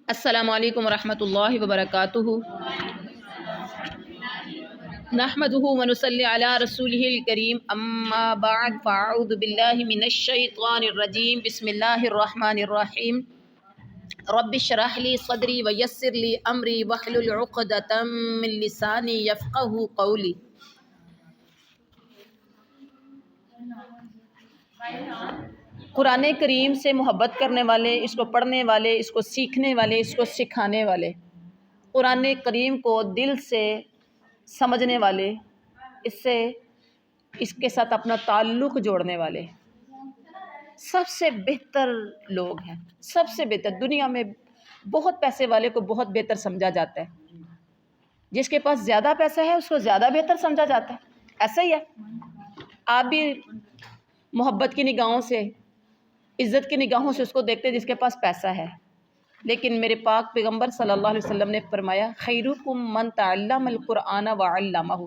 السلام علیکم ورحمۃ اللہ وبرکاتہ۔ نحمده ونصلی علی رسولہ الکریم، اما بعد فاعوذ باللہ من الشیطان الرجیم، بسم اللہ الرحمن الرحیم۔ رب اشرح لی صدری ویسر لی امری واحلل عقدۃ من لسانی یفقہوا قولی۔ قرآن کریم سے محبت کرنے والے، اس کو پڑھنے والے، اس کو سیکھنے والے، اس کو سکھانے والے، قرآن کریم کو دل سے سمجھنے والے، اس کے ساتھ اپنا تعلق جوڑنے والے سب سے بہتر لوگ ہیں۔ سب سے بہتر دنیا میں بہت پیسے والے کو بہت بہتر سمجھا جاتا ہے، جس کے پاس زیادہ پیسہ ہے اس کو زیادہ بہتر سمجھا جاتا ہے۔ ایسا ہی ہے، آپ بھی محبت کی نگاہوں سے، عزت کی نگاہوں سے اس کو دیکھتے جس کے پاس پیسہ ہے، لیکن میرے پاک پیغمبر صلی اللہ علیہ وسلم نے فرمایا خیرکم من تعلم القرآن وعلمہ،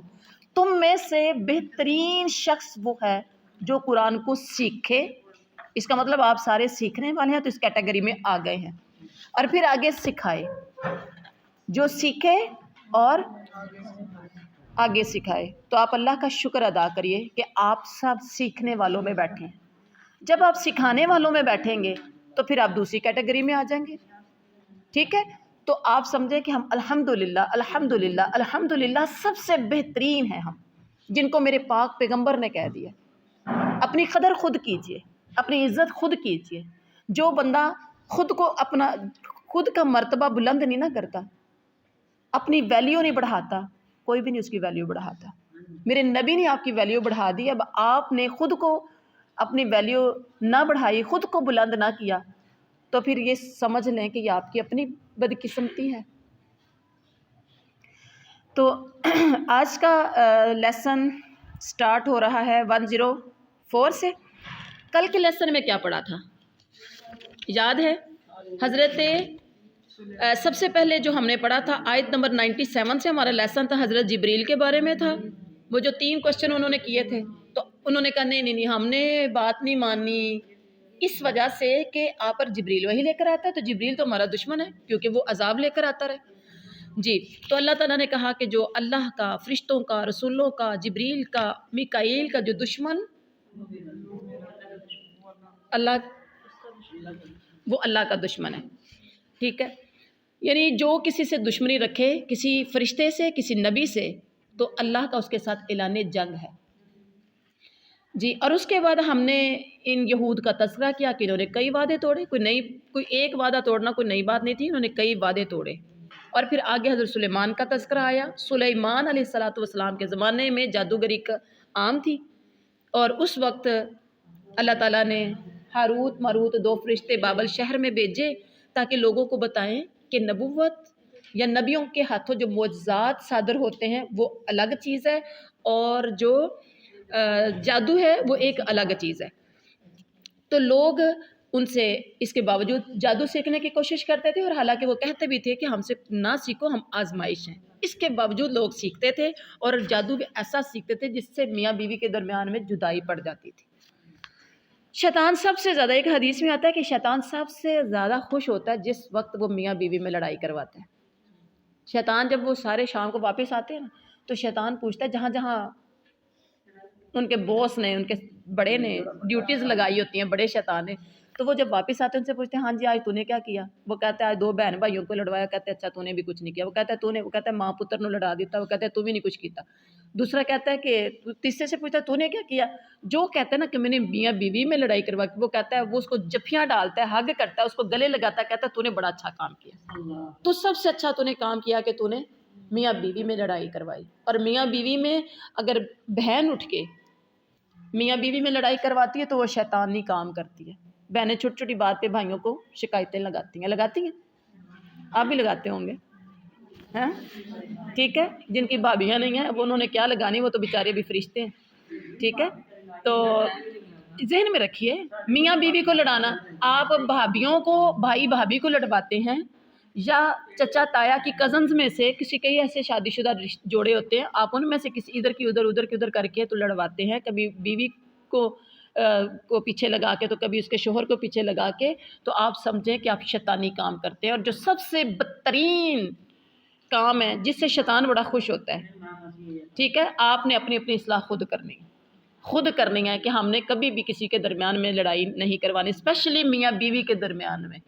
تم میں سے بہترین شخص وہ ہے جو قرآن کو سیکھے۔ اس کا مطلب آپ سارے سیکھنے والے ہیں تو اس کیٹیگری میں آ گئے ہیں، اور پھر آگے سکھائے، جو سیکھے اور آگے سکھائے۔ تو آپ اللہ کا شکر ادا کریے کہ آپ سب سیکھنے والوں میں بیٹھے ہیں۔ جب آپ سکھانے والوں میں بیٹھیں گے تو پھر آپ دوسری کیٹیگری میں آ جائیں گے، ٹھیک ہے؟ تو آپ سمجھیں کہ ہم الحمدللہ الحمدللہ الحمدللہ سب سے بہترین ہیں، ہم جن کو میرے پاک پیغمبر نے کہہ دیا۔ اپنی قدر خود کیجئے، اپنی عزت خود کیجئے۔ جو بندہ خود کا مرتبہ بلند نہیں نہ کرتا، اپنی ویلیو نہیں بڑھاتا، کوئی بھی نہیں اس کی ویلیو بڑھاتا۔ میرے نبی نے آپ کی ویلیو بڑھا دی، اب آپ نے خود کو اپنی ویلیو نہ بڑھائی، خود کو بلند نہ کیا، تو پھر یہ سمجھ لیں کہ یہ آپ کی اپنی بدقسمتی ہے۔ تو آج کا لیسن سٹارٹ ہو رہا ہے 104 سے۔ کل کے لیسن میں کیا پڑھا تھا یاد ہے؟ حضرت سب سے پہلے جو ہم نے پڑھا تھا آیت نمبر 97 سے ہمارا لیسن تھا، حضرت جبریل کے بارے میں تھا۔ وہ جو 3 کوسچن انہوں نے کیے تھے تو انہوں نے کہا نہیں ہم نے بات نہیں مانی، اس وجہ سے کہ آپ پر جبریل وہی لے کر آتا ہے، تو جبریل تو ہمارا دشمن ہے کیونکہ وہ عذاب لے کر آتا رہے۔ جی، تو اللہ تعالیٰ نے کہا کہ جو اللہ کا، فرشتوں کا، رسولوں کا، جبریل کا، میکائیل کا جو دشمن، وہ اللہ کا دشمن ہے، ٹھیک ہے؟ یعنی جو کسی سے دشمنی رکھے، کسی فرشتے سے، کسی نبی سے، تو اللہ کا اس کے ساتھ اعلان جنگ ہے۔ جی، اور اس کے بعد ہم نے ان یہود کا تذکرہ کیا کہ انہوں نے کئی وعدے توڑے، کوئی ایک وعدہ توڑنا کوئی نئی بات نہیں تھی، انہوں نے کئی وعدے توڑے۔ اور پھر آگے حضرت سلیمان کا تذکرہ آیا۔ سلیمان علیہ السلام کے زمانے میں جادوگری عام تھی، اور اس وقت اللہ تعالیٰ نے ہاروت ماروت 2 فرشتے بابل شہر میں بھیجے تاکہ لوگوں کو بتائیں کہ نبوت یا نبیوں کے ہاتھوں جو معجزات صادر ہوتے ہیں وہ الگ چیز ہے، اور جو جادو ہے وہ ایک الگ چیز ہے۔ تو لوگ ان سے اس کے باوجود جادو سیکھنے کی کوشش کرتے تھے، اور حالانکہ وہ کہتے بھی تھے کہ ہم سے نہ سیکھو، ہم آزمائش ہیں۔ اس کے باوجود لوگ سیکھتے تھے، اور جادو بھی ایسا سیکھتے تھے جس سے میاں بیوی کے درمیان میں جدائی پڑ جاتی تھی۔ شیطان سب سے زیادہ، ایک حدیث میں آتا ہے کہ شیطان سب سے زیادہ خوش ہوتا ہے جس وقت وہ میاں بیوی میں لڑائی کرواتے ہیں۔ شیطان جب وہ سارے شام کو واپس آتے ہیں نا، تو شیطان پوچھتا ہے، جہاں جہاں ان کے باس نے، ان کے بڑے نے ڈیوٹیز لگائی ہوتی ہیں، بڑے شیطان نے، تو وہ جب واپس آتے ہیں ان سے پوچھتے ہیں ہاں جی آج تو نے کیا کیا؟ وہ کہتا ہے آج 2 بہن بھائیوں کو لڑوایا۔ کہتے ہیں اچھا تو نے بھی کچھ نہیں کیا۔ وہ کہتا ہے ماں پتر نو لڑا دیتا۔ وہ کہتا ہے تو بھی نہیں کچھ کیتا۔ دوسرا کہتا ہے کہ تیسرے سے پوچھتا ہے تو نے کیا کیا؟ جو کہتا ہے نا کہ میں نے میاں بیوی میں لڑائی کروا کے، وہ کہتا ہے وہ اس کو جفیاں ڈالتا ہے، ہگ کرتا ہے، اس کو گلے لگاتا ہے، کہتا ہے تو نے بڑا اچھا کام کیا، تو سب سے اچھا تو نے کام کیا کہ تو نے میاں بیوی میں لڑائی کروائی۔ اور میاں بیوی میں اگر بہن اٹھ کے میاں بیوی میں لڑائی کرواتی ہے تو وہ شیطانی کام کرتی ہے۔ بہنیں چھوٹی چھوٹی بات پہ بھائیوں کو شکایتیں لگاتی ہیں، آپ بھی لگاتے ہوں گے، ہاں ٹھیک ہے؟ جن کی بھابیاں نہیں ہیں وہ انہوں نے کیا لگانی، وہ تو بیچارے بھی فرشتے ہیں، ٹھیک ہے؟ تو ذہن میں رکھیے، میاں بیوی کو لڑانا، آپ بھابیوں کو، بھائی بھابھی کو لڑواتے ہیں، یا چچا تایا کی کزنز میں سے کئی ایسے شادی شدہ جوڑے ہوتے ہیں، آپ ان میں سے کسی ادھر کی ادھر کر کے تو لڑواتے ہیں۔ کبھی بیوی کو کو پیچھے لگا کے، تو کبھی اس کے شوہر کو پیچھے لگا کے، تو آپ سمجھیں کہ آپ شیطانی کام کرتے ہیں، اور جو سب سے بدترین کام ہے جس سے شیطان بڑا خوش ہوتا ہے، ٹھیک ہے، آپ نے اپنی اپنی اصلاح خود کرنی ہے کہ ہم نے کبھی بھی کسی کے درمیان میں لڑائی نہیں کروانی، اسپیشلی میاں بیوی کے درمیان میں،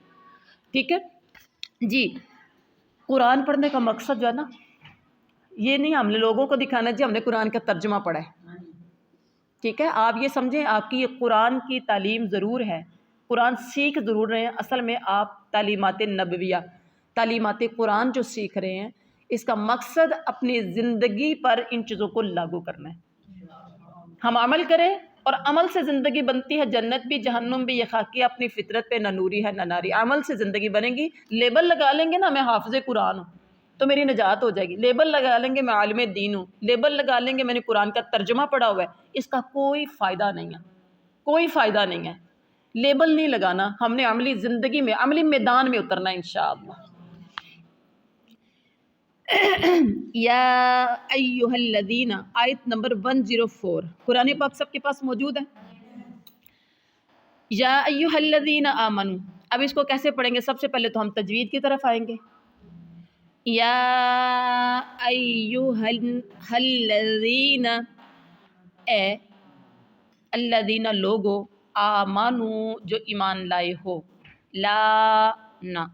ٹھیک ہے جی۔ قرآن پڑھنے کا مقصد جو ہے نا، یہ نہیں ہم نے لوگوں کو دکھانا جی ہم نے قرآن کا ترجمہ پڑھا ہے، ٹھیک ہے، آپ یہ سمجھیں آپ کی یہ قرآن کی تعلیم ضرور ہے، قرآن سیکھ ضرور رہے ہیں، اصل میں آپ تعلیمات نبویہ، تعلیمات قرآن جو سیکھ رہے ہیں، اس کا مقصد اپنی زندگی پر ان چیزوں کو لاگو کرنا ہے، ہم عمل کریں، اور عمل سے زندگی بنتی ہے، جنت بھی جہنم بھی، یہ خاکی اپنی فطرت پہ نہ نوری ہے نہ ناری، عمل سے زندگی بنے گی۔ لیبل لگا لیں گے نا میں حافظ قرآن ہوں تو میری نجات ہو جائے گی، لیبل لگا لیں گے میں عالم دین ہوں، لیبل لگا لیں گے میں نے قرآن کا ترجمہ پڑھا ہوا ہے، اس کا کوئی فائدہ نہیں ہے، کوئی فائدہ نہیں ہے، لیبل نہیں لگانا، ہم نے عملی زندگی میں عملی میدان میں اترنا ہے انشاءاللہ۔ یا ایہا الذین، آیت نمبر 104 قرآن پاک سب کے پاس موجود ہے۔ یا ایہا الذین آمنو، اب اس کو کیسے پڑھیں گے؟ سب سے پہلے تو ہم تجوید کی طرف آئیں گے۔ یا ایہا الذین، اے الذین لوگو، آمنو جو ایمان لائے ہو، لا نہ،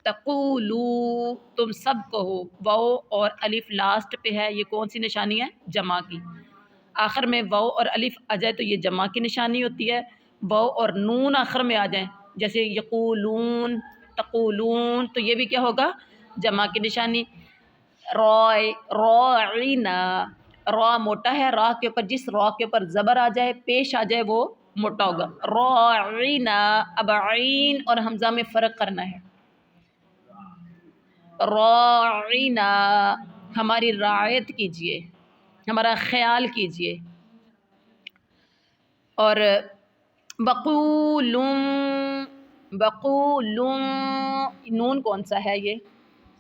تقولو تم سب کہو، واو اور الف لاسٹ پہ ہے، یہ کون سی نشانی ہے؟ جمع کی، آخر میں واو اور الف آ جائے تو یہ جمع کی نشانی ہوتی ہے، واو اور نون آخر میں آ جائیں جیسے یقولون تقولون تو یہ بھی کیا ہوگا؟ جمع کی نشانی۔ راعینا، را موٹا ہے، را کے اوپر جس را کے اوپر زبر آ جائے پیش آ جائے وہ موٹا ہوگا، راعینا، اب عین اور حمزہ میں فرق کرنا ہے، راعینا، ہماری رعایت کیجئے، ہمارا خیال کیجئے، اور وقولن، نون کون سا ہے یہ؟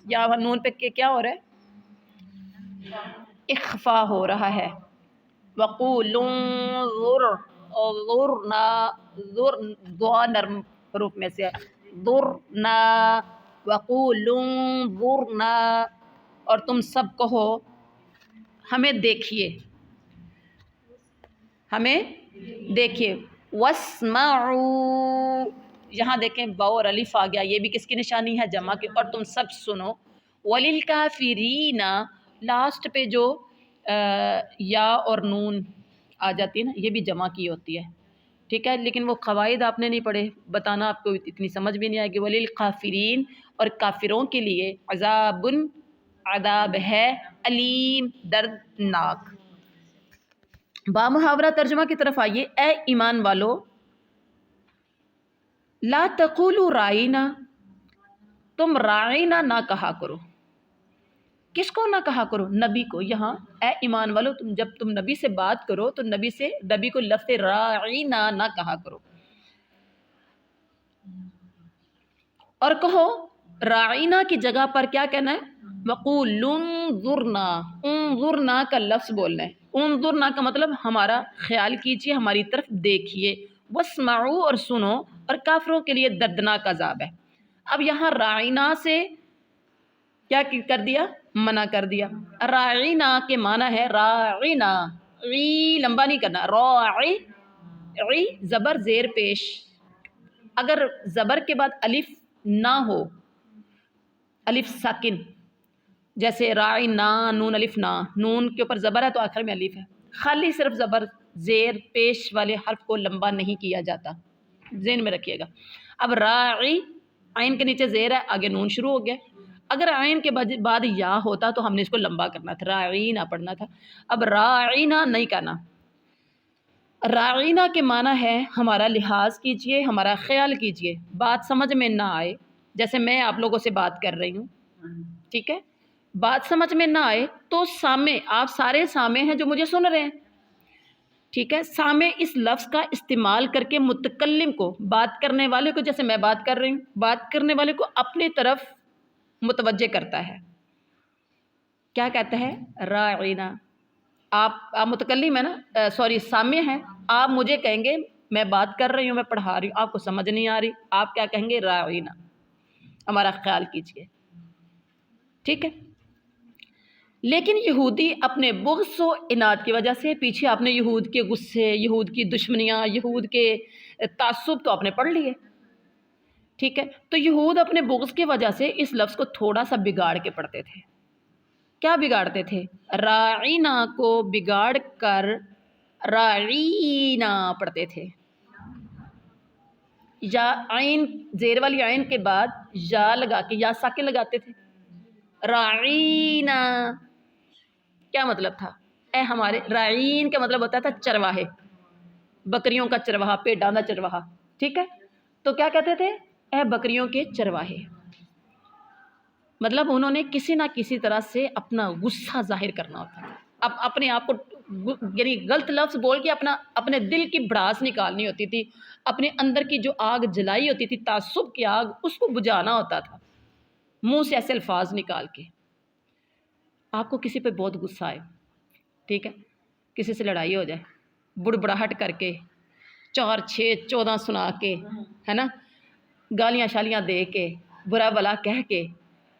یہاں نون پہ کیا ہو رہا ہے؟ اخفا ہو رہا ہے۔ وقولن ذرنا، دعا نرم حروف میں سے ذرنا، وقولن ذرنا، اور تم سب کہو ہمیں دیکھیے، ہمیں دیکھیے، واسمعوا، یہاں دیکھیں واو اور الف آ گیا، یہ بھی کس کی نشانی ہے؟ جمع کی، اور تم سب سنو، وللکافرین، لاسٹ پہ جو یا اور نون آ جاتی ہے نا، یہ بھی جمع کی ہوتی ہے، ٹھیک ہے، لیکن وہ قواعد آپ نے نہیں پڑھے، بتانا آپ کو اتنی سمجھ بھی نہیں آئے گی۔ وللکافرین، اور کافروں کے لیے، عذاب، عذاب ہے، علیم، دردناک۔ با محاورہ ترجمہ کی طرف آئیے۔ اے ایمان والو، لا تقولوا رائینا، تم رائینا نہ کہا کرو، کس کو نہ کہا کرو؟ نبی کو۔ یہاں اے ایمان والو، جب تم نبی سے بات کرو تو نبی کو لفظ رائینا نہ کہا کرو، اور کہو رائینا کی جگہ پر کیا کہنا ہے؟ وقولوا انظرنا، انظرنا کا لفظ بولنا ہے، انظرنا کا مطلب ہمارا خیال کیجئے، ہماری طرف دیکھیے، واسمعوا، اور سنو، اور کافروں کے لیے دردناک عذاب ہے۔ اب یہاں رائینا سے کیا کر دیا؟ منع کر دیا۔ رائینا کے معنی ہے راعینا، عی لمبا نہیں کرنا، راعی، عی زبر زیر پیش، اگر زبر کے بعد الف نہ ہو، الف ساکن، جیسے رائینا، نون الف نا، نون کے اوپر زبر ہے تو آخر میں الف ہے، خالی صرف زبر زیر پیش والے حرف کو لمبا نہیں کیا جاتا، ذہن میں رکھیے گا۔ اب راعی، عین کے نیچے زیر ہے، آگے نون شروع ہو گیا، اگر عین کے بعد یا ہوتا تو ہم نے اس کو لمبا کرنا تھا، راعینا پڑھنا تھا، اب راعینا نہیں کرنا۔ راعینا کے معنی ہے ہمارا لحاظ کیجئے، ہمارا خیال کیجئے، بات سمجھ میں نہ آئے، جیسے میں آپ لوگوں سے بات کر رہی ہوں، ٹھیک ہے، بات سمجھ میں نہ آئے تو سامع، آپ سارے سامع ہیں جو مجھے سن رہے ہیں، ٹھیک ہے، سامع اس لفظ کا استعمال کر کے متکلم کو، بات کرنے والے کو، جیسے میں بات کر رہی ہوں، بات کرنے والے کو اپنی طرف متوجہ کرتا ہے، کیا کہتا ہے؟ راعینا، آپ متکلم ہے نا، سوری سامع ہیں، آپ مجھے کہیں گے میں بات کر رہی ہوں، میں پڑھا رہی ہوں، آپ کو سمجھ نہیں آ رہی، آپ کیا کہیں گے؟ راعینا، ہمارا خیال کیجیے، ٹھیک ہے۔ لیکن یہودی اپنے بغض و عناد کی وجہ سے، پیچھے آپ نے یہود کے غصے، یہود کی دشمنیاں، یہود کے تعصب تو آپ نے پڑھ لیے، ٹھیک ہے۔ تو یہود اپنے بغض کی وجہ سے اس لفظ کو تھوڑا سا بگاڑ کے پڑھتے تھے۔ کیا بگاڑتے تھے؟ راعینا کو بگاڑ کر راعینا پڑھتے تھے، یا عین، زیر والی عین کے بعد یا لگا کے یا ساکن لگاتے تھے۔ راعینا کیا مطلب تھا؟ اے ہمارے، راعین کا مطلب ہوتا تھا چرواہے، بکریوں کا چرواہا، پیڈاں کا چرواہا، ٹھیک ہے۔ تو کیا کہتے تھے؟ اے بکریوں کے چرواہے، مطلب انہوں نے کسی نہ کسی طرح سے اپنا غصہ ظاہر کرنا ہوتا تھا، اب اپنے آپ کو یعنی غلط لفظ بول کے اپنے دل کی بھڑاس نکالنی ہوتی تھی، اپنے اندر کی جو آگ جلائی ہوتی تھی، تعصب کی آگ، اس کو بجھانا ہوتا تھا منہ سے ایسے الفاظ نکال کے۔ آپ کو کسی پہ بہت غصہ آئے، ٹھیک ہے، کسی سے لڑائی ہو جائے، بڑبڑاہٹ کر کے 4 6 14 سنا کے، ہے نا، گالیاں شالیاں دے کے، برا بلا کہہ کے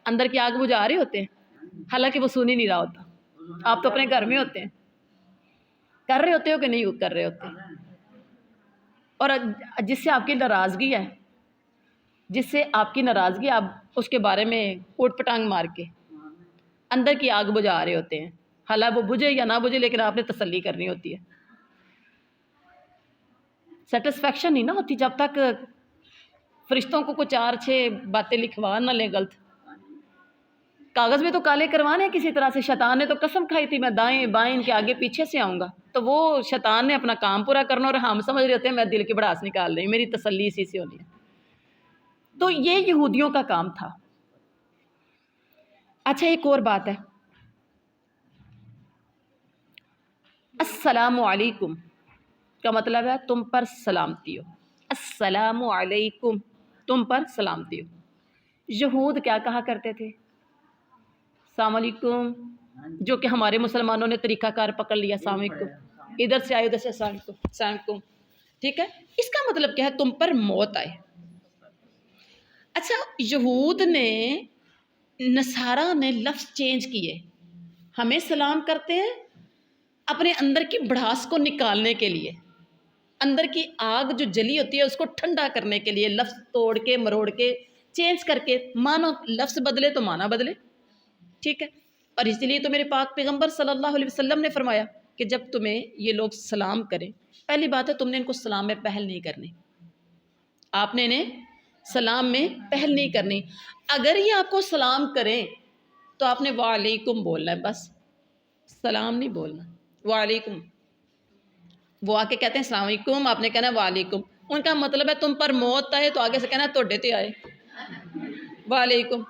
اندر کی آگ بجھا رہے ہوتے ہیں، حالانکہ وہ سن ہی نہیں رہا ہوتا، آپ تو اپنے گھر میں ہوتے ہیں، کر رہے ہوتے ہو کہ نہیں کر رہے ہوتے، اور جس سے آپ کی ناراضگی ہے، جس سے آپ کی ناراضگی، آپ اس کے بارے میں اوٹ پٹانگ مار کے اندر کی آگ بجھا رہے ہوتے ہیں، حالانکہ وہ بجھے یا نہ بجھے، لیکن آپ نے تسلی کرنی ہوتی ہے۔ سیٹسفیکشن نہیں نہ ہوتی جب تک فرشتوں کو 4 6 باتیں لکھوا نہ لیں غلط، کاغذ میں تو کالے کروانے ہیں کسی طرح سے۔ شیطان نے تو قسم کھائی تھی میں دائیں بائیں ان کے آگے پیچھے سے آؤں گا، تو وہ شیطان نے اپنا کام پورا کرنا، اور ہم سمجھ رہے ہوتے ہیں میں دل کی بڑاس نکال رہی ہوں، میری تسلی اسی سے ہونی ہے۔ تو یہ یہودیوں کا کام تھا۔ اچھا، ایک اور بات ہے، السلام علیکم کا مطلب ہے تم پر سلامتی ہو، السلام علیکم، تم پر سلامتی ہو۔ یہود کیا کہا کرتے تھے؟ السلام علیکم، جو کہ ہمارے مسلمانوں نے طریقہ کار پکڑ لیا، السلام علیکم، ادھر سے آئے ادھر سے السلام علیکم، السلام علیکم، ٹھیک ہے۔ اس کا مطلب کیا ہے؟ تم پر موت آئے۔ اچھا، یہود نے، نصارہ نے لفظ چینج کیے، ہمیں سلام کرتے ہیں اپنے اندر کی بڑھاس کو نکالنے کے لیے، اندر کی آگ جو جلی ہوتی ہے اس کو ٹھنڈا کرنے کے لیے، لفظ توڑ کے مروڑ کے چینج کر کے، مانو لفظ بدلے تو معنی بدلے، ٹھیک ہے۔ اور اس لیے تو میرے پاک پیغمبر صلی اللہ علیہ وسلم نے فرمایا کہ جب تمہیں یہ لوگ سلام کریں، پہلی بات ہے تم نے ان کو سلام میں پہل نہیں کرنی، آپ نے انہیں سلام میں پہل نہیں کرنی۔ اگر یہ آپ کو سلام کریں تو آپ نے وعلیکم بولنا ہے، بس سلام نہیں بولنا، وعلیکم۔ وہ آ کے کہتے ہیں السلام علیکم، آپ نے کہنا ہے وعلیکم، ان کا مطلب ہے تم پر موت آئے تو آگے سے کہنا ہے توڑے تے آئے، وعلیکم۔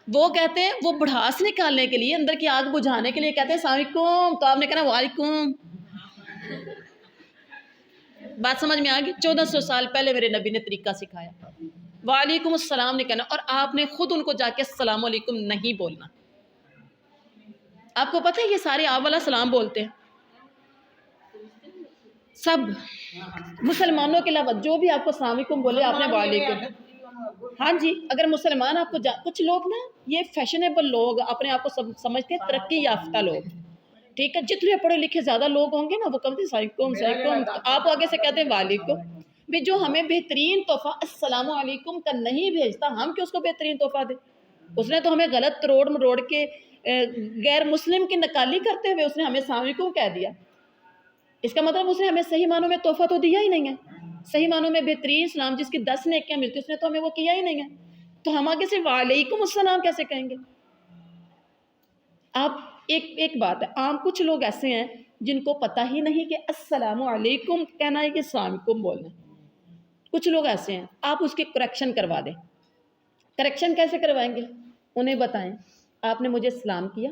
وہ کہتے ہیں وہ بڑھاس نکالنے کے لیے، اندر کی آگ بجھانے کے لیے کہتے ہیں السلام علیکم، تو آپ نے کہنا وعلیکم۔ بات سمجھ میں آ گئی؟ 1400 سال پہلے میرے نبی نے طریقہ سکھایا، وعلیکم السلام نہیں کہنا، اور آپ نے خود ان کو جا کے السلام علیکم نہیں بولنا۔ آپ کو پتہ ہے یہ سارے آپ والا سلام بولتے ہیں، سب مسلمانوں کے علاوہ جو بھی آپ کو السلام علیکم بولے آپ نے وعلیکم۔ ہاں جی، اگر مسلمان آپ کو کچھ لوگ نا، یہ فیشنیبل لوگ اپنے آپ کو سمجھتے ہیں ترقی یافتہ لوگ، ٹھیک ہے، جتنے پڑھے لکھے زیادہ لوگ ہوں گے نا وہ کہتے ہیں السلام علیکم، آپ آگے سے کہتے ہیں وعلیکم۔ بھی جو ہمیں بہترین تحفہ السلام علیکم کا نہیں بھیجتا، ہم کیوں اس کو بہترین تحفہ دیں؟ اس نے تو ہمیں غلط تروڑ مروڑ کے غیر مسلم کی نکالی کرتے ہوئے اس نے ہمیں السلام علیکم کہہ دیا، اس کا مطلب اس نے ہمیں صحیح معنوں میں تحفہ تو دیا ہی نہیں ہے، صحیح معنوں میں بہترین اسلام جس کی 10 نیکیاں ملتی اس نے تو ہمیں وہ کیا ہی نہیں ہے، تو ہم آگے سے وعلیکم السلام کیسے کہیں گے؟ آپ ایک بات ہے، عام کچھ لوگ ایسے ہیں جن کو پتہ ہی نہیں کہ السلام علیکم کہنا ہے کہ السلام علیکم بولنا ہے، کچھ لوگ ایسے ہیں، آپ اس کی کریکشن کروا دیں۔ کریکشن کیسے کروائیں گے؟ انہیں بتائیں آپ نے مجھے سلام کیا،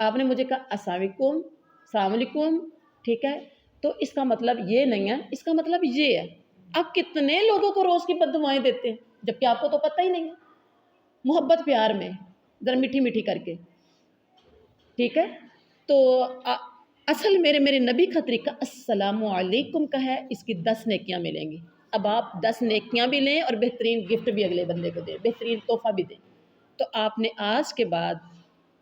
آپ نے مجھے کہا السلام علیکم، السلام علیکم، ٹھیک ہے، تو اس کا مطلب یہ نہیں ہے، اس کا مطلب یہ ہے۔ آپ کتنے لوگوں کو روز کی بد دعائیں دیتے ہیں جبکہ آپ کو تو پتہ ہی نہیں ہے، محبت پیار میں ذرا میٹھی میٹھی کر کے، ٹھیک ہے۔ تو اصل میرے نبی کا طریقہ السلام علیکم کا ہے، اس کی 10 نیکیاں ملیں گی۔ اب آپ 10 نیکیاں بھی لیں اور بہترین گفٹ بھی اگلے بندے کو دیں، بہترین تحفہ بھی دیں۔ تو آپ نے آج کے بعد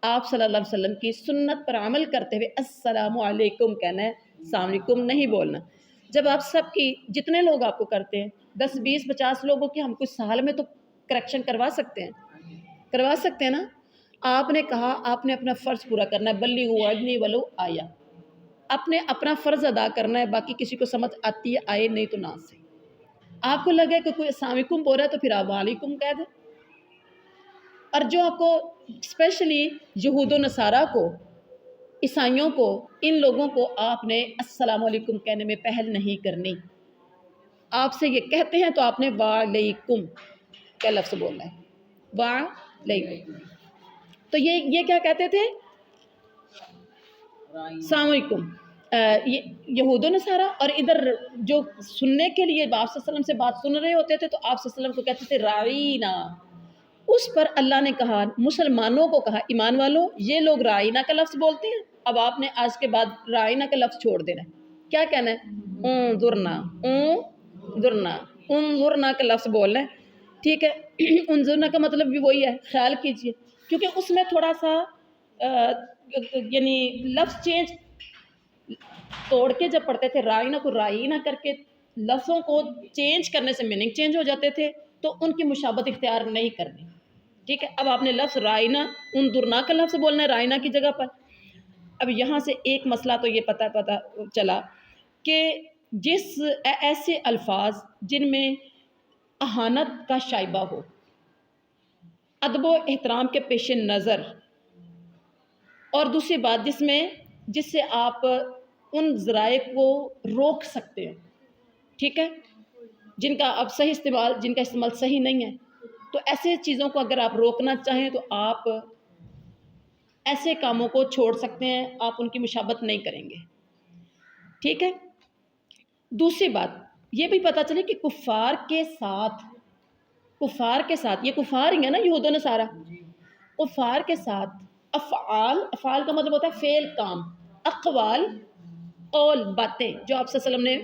آپ صلی اللہ علیہ وسلم کی سنت پر عمل کرتے ہوئے السلام علیکم کہنا ہے، السلام علیکم نہیں بولنا۔ جب آپ سب کی جتنے لوگ آپ کو کرتے ہیں 10 20 50 لوگوں کی ہم کچھ سال میں تو کریکشن کروا سکتے ہیں نا۔ آپ نے کہا آپ نے اپنا فرض پورا کرنا ہے، بلیغوا عنی ولو آیا، اپنے اپنا فرض ادا کرنا ہے، باقی کسی کو سمجھ آتی ہے آئے نہیں تو نہ سے۔ آپ کو لگے کہ کوئی السلام علیکم بول رہا ہے تو پھر آپ وعلیکم کہہ دیں۔ اور جو آپ کو اسپیشلی یہود و نصارہ کو، عیسائیوں کو، ان لوگوں کو آپ نے السلام علیکم کہنے میں پہل نہیں کرنی۔ آپ سے یہ کہتے ہیں تو آپ نے وعلیکم کا لفظ بولنا ہے، وعلیکم۔ تو یہ کیا کہتے تھے؟ السلام علیکم یہود و نصارہ، اور ادھر جو سننے کے لیے آپ صلی اللہ علیہ وسلم سے بات سن رہے ہوتے تھے تو آپ صلی اللہ علیہ وسلم کو کہتے تھے رائینا۔ اس پر اللہ نے کہا، مسلمانوں کو کہا ایمان والوں یہ لوگ رائینا کا لفظ بولتے ہیں، اب آپ نے آج کے بعد رائینا کا لفظ چھوڑ دینا ہے، کیا کہنا ہے؟ انظرنا، انظرنا، انظرنا کا لفظ بولنا ہے، ٹھیک ہے۔ انظرنا کا مطلب بھی وہی ہے، خیال کیجئے، کیونکہ اس میں تھوڑا سا یعنی لفظ چینج توڑ کے جب پڑھتے تھے رائینا کو رائینا کر کے لفظوں کو چینج کرنے سے میننگ چینج ہو جاتے تھے، تو ان کی مشابہت اختیار نہیں کرنی، ٹھیک ہے۔ اب آپ نے لفظ رائینا، انظرنا کا لفظ بولنا ہے رائینا کی جگہ پر۔ اب یہاں سے ایک مسئلہ تو یہ پتہ چلا کہ جس ایسے الفاظ جن میں اہانت کا شائبہ ہو، ادب و احترام کے پیش نظر، اور دوسری بات جس سے آپ ان ذرائع کو روک سکتے ہیں، ٹھیک ہے، جن کا استعمال صحیح نہیں ہے، تو ایسے چیزوں کو اگر آپ روکنا چاہیں تو آپ ایسے کاموں کو چھوڑ سکتے ہیں، آپ ان کی مشابہت نہیں کریں گے، ٹھیک ہے۔ دوسری بات یہ بھی پتہ چلے کہ کفار کے ساتھ یہ کفار ہی ہے نا یہود و نصارہ، کفار کے ساتھ افعال کا مطلب ہوتا ہے فعل کام، اقوال قول باتیں، جو آپ صلی اللہ علیہ وسلم نے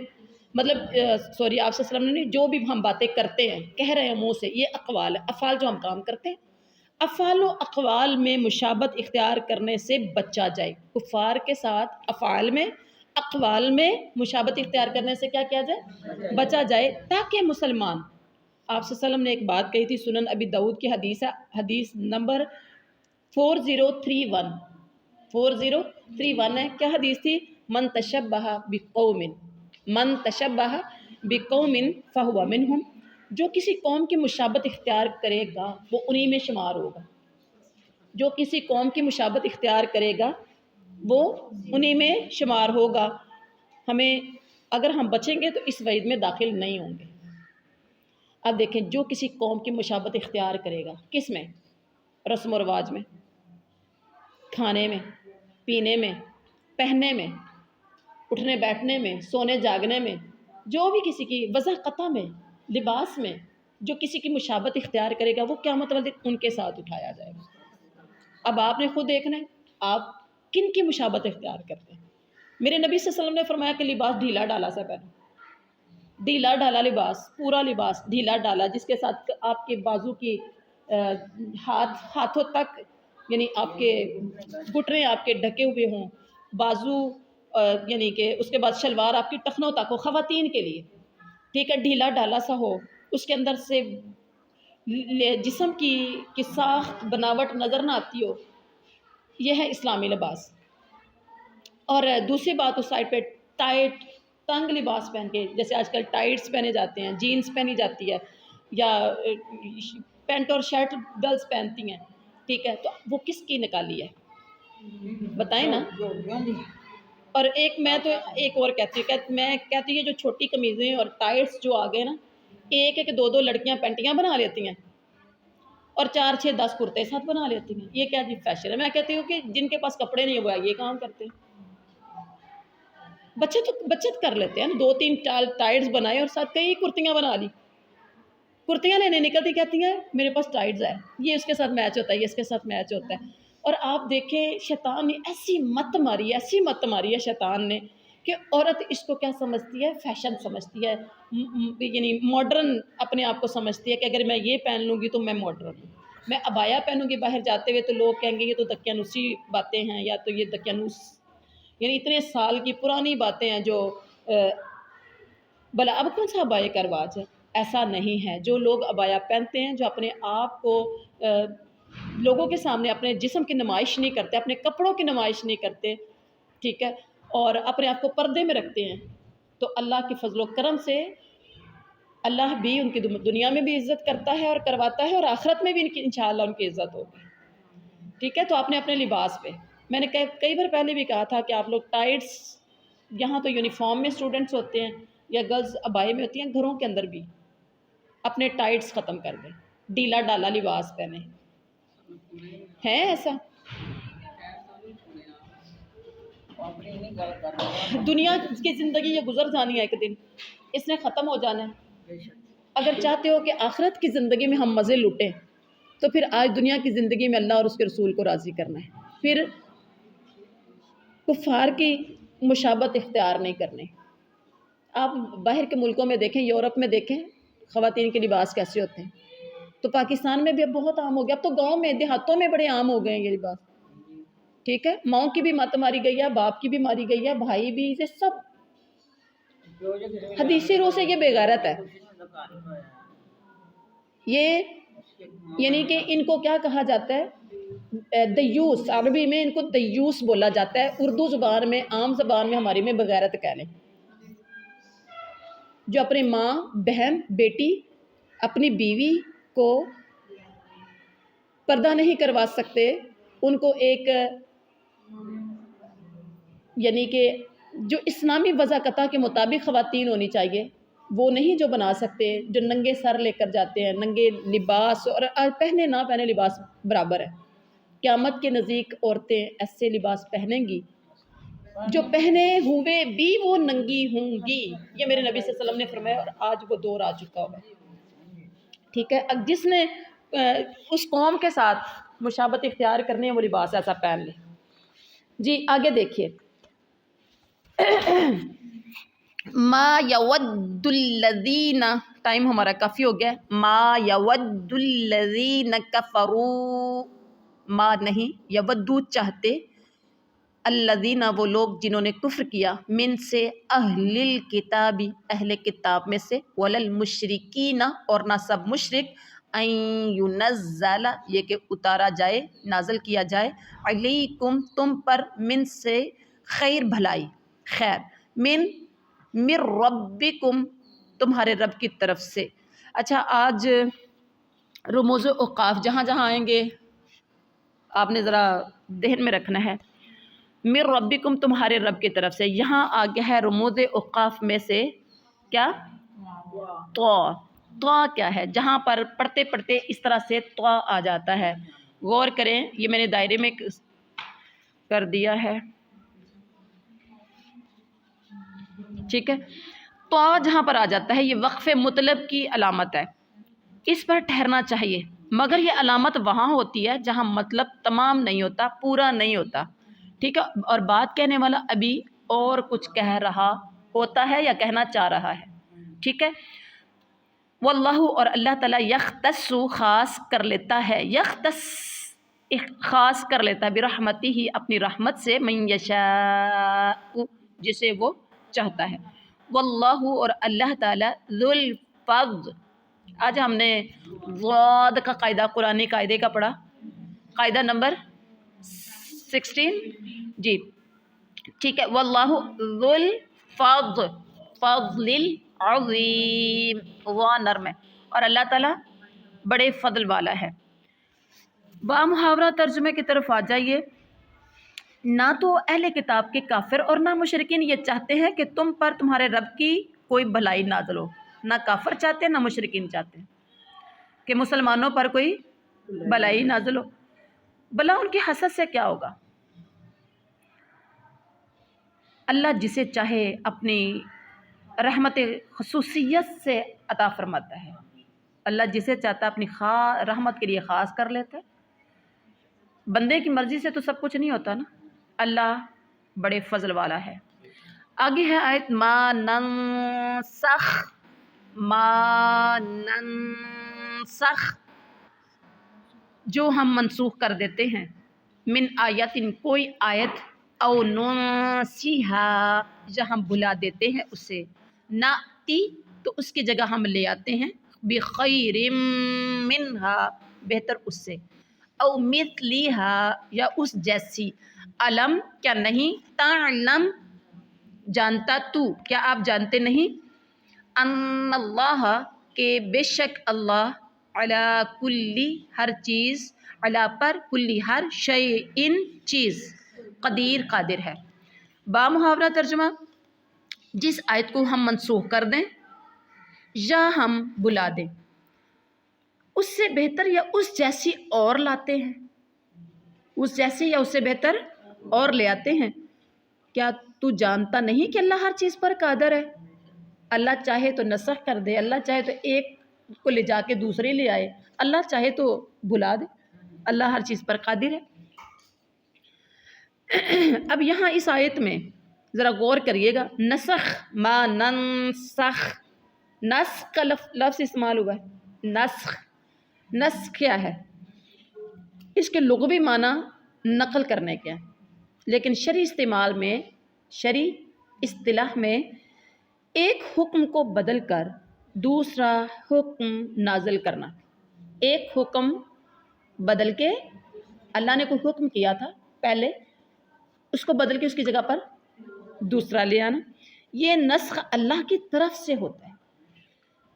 آپ صلی اللہ علیہ وسلم نے جو بھی ہم باتیں کرتے ہیں کہہ رہے ہیں منہ سے، یہ اقوال ہے، افعال جو ہم کام کرتے ہیں، افعال و اقوال میں مشابہت اختیار کرنے سے بچا جائے۔ کفار کے ساتھ افعال میں اقوال میں مشابہت اختیار کرنے سے کیا کیا جائے؟ بچا جائے، تاکہ مسلمان، آپ صلی اللہ علیہ وسلم نے ایک بات کہی تھی، سنن ابی داؤد کی حدیث ہے، حدیث نمبر 4031 ہے، کیا حدیث تھی؟ من تشبہ بقوم فہو منہم، جو کسی قوم کی مشابہت اختیار کرے گا وہ انہی میں شمار ہوگا، جو کسی قوم کی مشابہت اختیار کرے گا وہ انہی میں شمار ہوگا۔ اگر ہم بچیں گے تو اس وعید میں داخل نہیں ہوں گے۔ اب دیکھیں، جو کسی قوم کی مشابہت اختیار کرے گا، کس میں؟ رسم و رواج میں، کھانے میں، پینے میں، پہننے میں، اٹھنے بیٹھنے میں، سونے جاگنے میں، جو بھی کسی کی وضاحت میں، لباس میں جو کسی کی مشابہت اختیار کرے گا وہ قیامت والے دن ان کے ساتھ اٹھایا جائے گا۔ اب آپ نے خود دیکھنا ہے آپ کن کی مشابہت اختیار کرتے ہیں۔ میرے نبی صلی اللہ علیہ وسلم نے فرمایا کہ لباس ڈھیلا ڈالا سا پہنو، ڈھیلا ڈالا لباس، پورا لباس ڈھیلا ڈالا، جس کے ساتھ آپ کے بازو کی ہاتھوں تک، یعنی آپ کے گھٹنے آپ کے ڈھکے ہوئے ہوں، بازو یعنی کہ اس کے بعد شلوار آپ کی ٹخنوں تک ہو، خواتین کے لیے، ٹھیک ہے، ڈھیلا ڈالا سا ہو، اس کے اندر سے جسم کی ساخت بناوٹ نظر نہ آتی ہو، یہ ہے اسلامی لباس۔ اور دوسری بات اس سائڈ پہ ٹائٹ تنگ لباس پہن کے، جیسے آج کل ٹائٹس پہنے جاتے ہیں، جینز پہنی جاتی ہے، یا پینٹ اور شرٹ گرلز پہنتی ہیں، ٹھیک ہے، تو وہ کس کی نکالی ہے بتائیں نا۔ اور میں تو ایک اور کہتی ہوں، میں کہتی ہوں یہ جو چھوٹی قمیضیں اور ٹائٹس جو آ گئے نا، ایک دو لڑکیاں پینٹیاں بنا لیتی ہیں اور 4 6 10 کرتے ساتھ بنا لیتی ہیں، یہ کیا جی فیشن ہے؟ میں کہتی ہوں کہ جن کے پاس کپڑے نہیں ہوا یہ کام کرتے ہیں، بچت کر لیتے ہیں نا، 2 3 ٹائٹس بنائے اور ساتھ کئی کرتیاں بنا لی، کرتیاں لینے نکلتی کہتی ہیں میرے پاس ٹائٹس ہے، یہ اس کے ساتھ میچ ہوتا ہے، یہ اس کے ساتھ میچ ہوتا ہے، اور آپ دیکھیں شیطان نے ایسی مت ماری ہے شیطان نے کہ عورت اس کو کیا سمجھتی ہے، فیشن سمجھتی ہے، یعنی ماڈرن اپنے آپ کو سمجھتی ہے کہ اگر میں یہ پہن لوں گی تو میں ماڈرن ہوں، میں عبایا پہنوں گی باہر جاتے ہوئے تو لوگ کہیں گے یہ تو دقیانوسی باتیں ہیں، یا تو یہ دقیانوس، یعنی اتنے سال کی پرانی باتیں ہیں جو بلا اب کون سا عبایا کا رواج ہے؟ ایسا نہیں ہے۔ جو لوگ عبایا پہنتے ہیں، جو اپنے آپ کو لوگوں کے سامنے اپنے جسم کی نمائش نہیں کرتے، اپنے کپڑوں کی نمائش نہیں کرتے، ٹھیک ہے، اور اپنے آپ کو پردے میں رکھتے ہیں، تو اللہ کی فضل و کرم سے اللہ بھی ان کی دنیا میں بھی عزت کرتا ہے اور کرواتا ہے، اور آخرت میں بھی انشاءاللہ ان کی عزت ہوگی، ٹھیک ہے۔ تو آپ نے اپنے لباس پہ، میں نے کئی بار پہلے بھی کہا تھا کہ آپ لوگ ٹائٹس، یہاں تو یونیفارم میں اسٹوڈنٹس ہوتے ہیں یا گرلز عبائے میں ہوتی ہیں، گھروں کے اندر بھی اپنے ٹائٹس ختم کر دیں، ڈھیلا ڈالا لباس پہنے، ہے ایسا؟ دنیا کی زندگی یہ گزر جانی ہے، ایک دن اس نے ختم ہو جانا ہے۔ اگر چاہتے ہو کہ آخرت کی زندگی میں ہم مزے لوٹیں تو پھر آج دنیا کی زندگی میں اللہ اور اس کے رسول کو راضی کرنا ہے، پھر کفار کی مشابہت اختیار نہیں کرنے۔ آپ باہر کے ملکوں میں دیکھیں، یورپ میں دیکھیں خواتین کے لباس کیسے ہوتے ہیں، تو پاکستان میں بھی اب بہت عام ہو گیا، اب تو گاؤں میں دیہاتوں میں بڑے عام ہو گئے ہیں یہ لباس، ٹھیک ہے۔ ماؤں کی بھی مت ماری گئی ہے، باپ کی بھی ماری گئی ہے، بھائی بھی، یہ سب حدیثی روح سے یہ بے غیرت ہے۔ یہ یعنی کہ ان کو کیا کہا جاتا ہے؟ دیوس، عربی میں ان کو دیوس بولا جاتا ہے، اردو زبان میں، عام زبان میں ہماری میں بغیرت کہہ لیں، جو اپنے ماں، بہن، بیٹی، اپنی بیوی کو پردہ نہیں کروا سکتے، ان کو ایک یعنی کہ جو اسلامی وضاقطہ کے مطابق خواتین ہونی چاہیے وہ نہیں جو بنا سکتے، جو ننگے سر لے کر جاتے ہیں، ننگے لباس، اور پہنے نہ پہنے لباس برابر ہے۔ قیامت کے نزدیک عورتیں ایسے لباس پہنیں گی جو پہنے ہوئے بھی وہ ننگی ہوں گی، یہ میرے نبی صلی اللہ علیہ وسلم نے فرمایا، اور آج وہ دور آ چکا ہوگا، ٹھیک ہے۔ اب جس نے اس قوم کے ساتھ مشابہت اختیار کرنی ہے وہ لباس ایسا پہن لے۔ جی آگے دیکھیے، ما یود الذین، ٹائم ہمارا کافی ہو گیا، ما یود الذین کفروا، ما نہیں، یودو چاہتے، الذین وہ لوگ جنہوں نے کفر کیا، من سے اہل الکتاب اہل کتاب میں سے، وللمشرکین اور نہ سب مشرک، ان ینزل یہ کہ اتارا جائے، نازل کیا جائے، علیکم تم پر، من سے خیر بھلائی، خیر، من ربکم تمہارے رب کی طرف سے۔ اچھا آج رموز اوقاف جہاں جہاں آئیں گے آپ نے ذرا ذہن میں رکھنا ہے، من ربکم تمہارے رب کی طرف سے، یہاں آ گیا ہے رموز اوقاف میں سے کیا؟ تو کیا ہے؟ جہاں پر پڑھتے پڑھتے اس طرح سے تو آ جاتا ہے، غور کریں، یہ میں نے دائرے میں کر دیا ہے، ٹھیک ہے۔ تو جہاں پر آ جاتا ہے یہ وقف مطلب کی علامت ہے، اس پر ٹھہرنا چاہیے، مگر یہ علامت وہاں ہوتی ہے جہاں مطلب تمام نہیں ہوتا، پورا نہیں ہوتا، ٹھیک ہے، اور بات کہنے والا ابھی اور کچھ کہہ رہا ہوتا ہے یا کہنا چاہ رہا ہے، ٹھیک ہے۔ واللہ اور اللہ تعالیٰ یختص خاص کر لیتا ہے، یختص خاص کر لیتا ہے، برحمتہ ہی اپنی رحمت سے، من یشاء جسے وہ چاہتا ہے، واللہ اور اللہ تعالیٰ ذو الفضل۔ آج ہم نے ضاد کا قاعدہ قرآنی قاعدے کا پڑھا، قاعدہ نمبر 16، جی ٹھیک ہے، واللہ ذو الفضل، فضل العظیم، وہ نرم ہے، اور اللہ تعالیٰ بڑے فضل والا ہے۔ با محاورہ ترجمے کی طرف آ جائیے، نہ تو اہل کتاب کے کافر اور نہ مشرکین یہ چاہتے ہیں کہ تم پر تمہارے رب کی کوئی بھلائی نازل ہو، نہ کافر چاہتے ہیں نہ مشرکین چاہتے ہیں کہ مسلمانوں پر کوئی بھلائی نازل ہو، بھلا ان کی حسد سے کیا ہوگا؟ اللہ جسے چاہے اپنی رحمت خصوصیت سے عطا فرماتا ہے، اللہ جسے چاہتا ہے اپنی رحمت کے لیے خاص کر لیتا ہے، بندے کی مرضی سے تو سب کچھ نہیں ہوتا نا، اللہ بڑے فضل والا ہے۔ آگے ہے آیت ما ننسخ، ما ننسخ، جو ہم منسوخ کر دیتے ہیں، من آیتن کوئی آیت، او ننسیہا یا ہم بھلا دیتے ہیں اسے، ناتی تو اس کی جگہ ہم لے آتے ہیں، بخیر منہا بہتر اس سے، او مثلیہا یا اس جیسی، علم کیا نہیں، تعلم جانتا تو کیا آپ جانتے نہیں، ان اللہ کہ بے شک اللہ، علی کلی ہر چیز، علی پر کلی ہر شیء چیز، قدیر قادر ہے۔ با محاورہ ترجمہ، جس آیت کو ہم منسوخ کر دیں یا ہم بلا دیں، اس سے بہتر یا اس جیسی اور لاتے ہیں، اس جیسی یا اس سے بہتر اور لے آتے ہیں۔ کیا تو جانتا نہیں کہ اللہ ہر چیز پر قادر ہے؟ اللہ چاہے تو نسخ کر دے، اللہ چاہے تو ایک کو لے جا کے دوسرے لے آئے، اللہ چاہے تو بلا دے، اللہ ہر چیز پر قادر ہے۔ اب یہاں اس آیت میں ذرا غور کریے گا، نسخ، ما ننسخ، نسخ کا لفظ استعمال ہوا ہے، نسخ، نسخ کیا ہے؟ اس کے لغوی معنی نقل کرنے کے ہیں، لیکن شرعی استعمال میں، شرعی اصطلاح میں ایک حکم کو بدل کر دوسرا حکم نازل کرنا، ایک حکم بدل کے، اللہ نے کوئی حکم کیا تھا پہلے، اس کو بدل کے اس کی جگہ پر دوسرا لے آنا، یہ نسخ اللہ کی طرف سے ہوتا ہے۔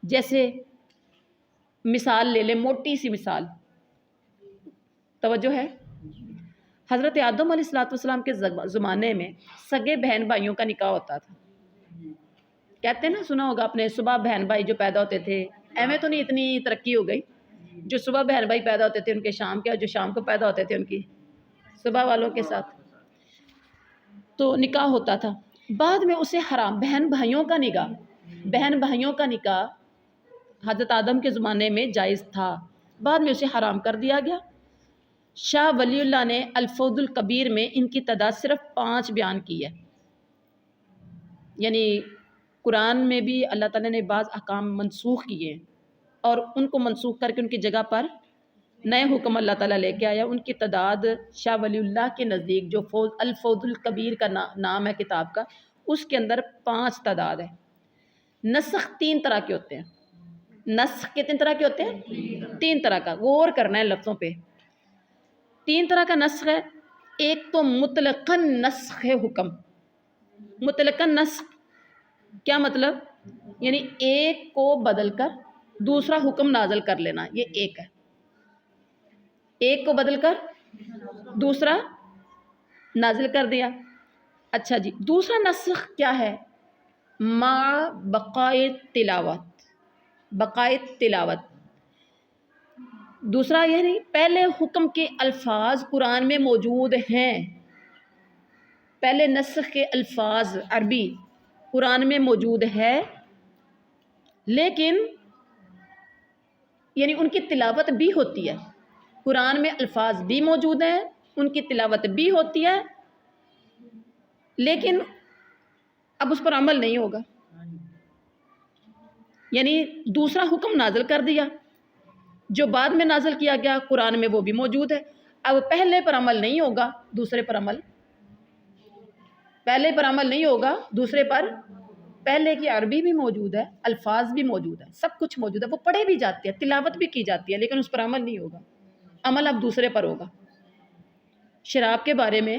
جیسے مثال لے لیں، موٹی سی مثال، توجہ ہے، حضرت آدم علیہ السلام کے زمانے میں سگے بہن بھائیوں کا نکاح ہوتا تھا، کہتے ہیں نا، سنا ہوگا آپ نے، صبح بہن بھائی جو پیدا ہوتے تھے، ایویں تو نہیں اتنی ترقی ہو گئی، جو صبح بہن بھائی پیدا ہوتے تھے ان کے شام کے، اور جو شام کو پیدا ہوتے تھے ان کی صبح والوں کے ساتھ، تو نکاح ہوتا تھا۔ بعد میں اسے حرام، بہن بھائیوں کا نکاح، بہن بھائیوں کا نکاح حضرت آدم کے زمانے میں جائز تھا، بعد میں اسے حرام کر دیا گیا۔ شاہ ولی اللہ نے الفوز الکبیر میں ان کی تعداد صرف 5 بیان کی ہے، یعنی قرآن میں بھی اللہ تعالیٰ نے بعض احکام منسوخ کیے ہیں، اور ان کو منسوخ کر کے ان کی جگہ پر نئے حکم اللہ تعالیٰ لے کے آیا۔ ان کی تعداد شاہ ولی اللہ کے نزدیک، جو الفوز الکبیر کا نام ہے کتاب کا، اس کے اندر 5 تعداد ہے۔ نسخ 3 طرح کے ہوتے ہیں، نسخ کتنے طرح کے ہوتے ہیں؟ 3 طرح کا، غور کرنا ہے لفظوں پہ۔ 3 طرح کا نسخ ہے، ایک تو مطلقاً نسخ حکم، مطلقاً نسخ کیا مطلب؟ یعنی ایک کو بدل کر دوسرا حکم نازل کر لینا، یہ ایک ہے، ایک کو بدل کر دوسرا نازل کر دیا۔ اچھا جی، دوسرا نسخ کیا ہے؟ مع بقائے تلاوت، بقائے تلاوت، دوسرا یہ نہیں، پہلے حکم کے الفاظ قرآن میں موجود ہیں، پہلے نسخ کے الفاظ عربی قرآن میں موجود ہے، لیکن یعنی ان کی تلاوت بھی ہوتی ہے، قرآن میں الفاظ بھی موجود ہیں، ان کی تلاوت بھی ہوتی ہے، لیکن اب اس پر عمل نہیں ہوگا، یعنی دوسرا حکم نازل کر دیا، جو بعد میں نازل کیا گیا قرآن میں وہ بھی موجود ہے، اب پہلے پر عمل نہیں ہوگا، دوسرے پر عمل، پہلے پر عمل نہیں ہوگا، دوسرے پر، پہلے کی عربی بھی موجود ہے، الفاظ بھی موجود ہے، سب کچھ موجود ہے، وہ پڑھے بھی جاتے ہیں، تلاوت بھی کی جاتی ہے، لیکن اس پر عمل نہیں ہوگا، عمل اب دوسرے پر ہوگا۔ شراب کے بارے میں